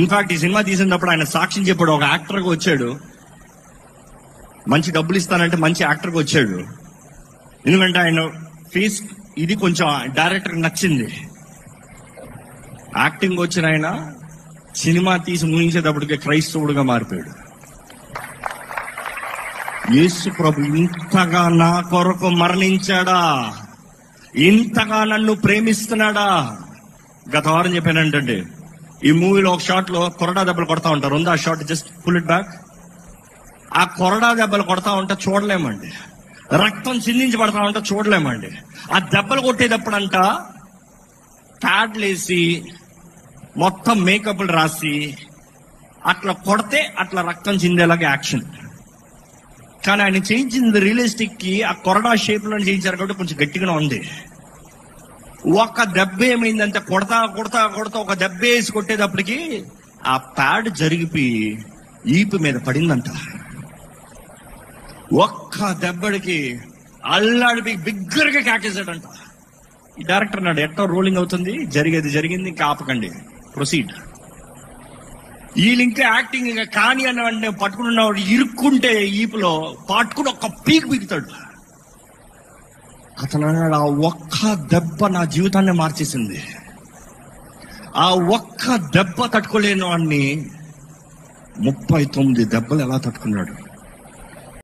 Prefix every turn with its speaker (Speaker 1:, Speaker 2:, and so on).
Speaker 1: In fact ఈ cinema తీసినప్పుడు ఆయన సాక్ష్యం చెప్పాడు. ఒక యాక్టర్గా వచ్చాడు, మంచి డబ్బులు ఇస్తానంటే మంచి యాక్టర్గా వచ్చాడు. ఎందుకంటే ఆయన ఫేస్ ఇది కొంచెం డైరెక్టర్ నచ్చింది. యాక్టింగ్ వచ్చిన ఆయన సినిమా తీసి ముగించేటప్పటికే క్రైస్తవుడుగా మారిపోయాడు. యేసు ప్రభు ఇంతగా నా కొరకు మరణించాడా, ఇంతగా నన్ను ప్రేమిస్తున్నాడా. గత వారం చెప్పానంటే ఈ మూవీలో ఒక షాట్ లో కొరడా దెబ్బలు కొడతా ఉంటారు. ఉంది ఆ shot, just pull it back. ఆ కొరడా దెబ్బలు కొడతా ఉంటే చూడలేమండి. రక్తం చిందించి పడతా ఉంటే చూడలేమండి. ఆ దెబ్బలు కొట్టేటప్పుడంట ప్యాడ్లేసి మొత్తం మేకప్లు రాసి అట్లా కొడితే అట్లా రక్తం చిందేలాగా యాక్షన్. కానీ ఆయన చేయించింది రియలిస్టిక్ కి ఆ కొరడా షేప్ లో చేయించారు కాబట్టి కొంచెం గట్టిగానే ఉంది. ఒక దెబ్బ ఏమైందంటే కొడతా కొడతా కొడతా ఒక దెబ్బ వేసి కొట్టేటప్పటికి ఆ ప్యాడ్ జరిగిపోయి ఈపు మీద పడిందంట. ఒక్క దెబ్బడికి అల్లాడిపోయి బిగ్గరగా కేకేసాడంట. ఈ డైరెక్టర్ అన్నాడు, ఎట్టో రోలింగ్ అవుతుంది, జరిగేది జరిగింది, ఇంకా ఆపకండి, ప్రొసీడ్. వీళ్ళు ఇంకా యాక్టింగ్ ఇంకా కానీ అన్న వెంటనే పట్టుకుని ఉన్నవాడు ఇరుక్కుంటే ఈపులో పట్టుకుని ఒక్క పీక్ పీకుతాడు. అతను అన్నాడు, ఆ ఒక్క దెబ్బ నా జీవితాన్ని మార్చేసింది. ఆ ఒక్క దెబ్బ తట్టుకోలేని వాడిని 39 దెబ్బలు ఎలా తట్టుకున్నాడు.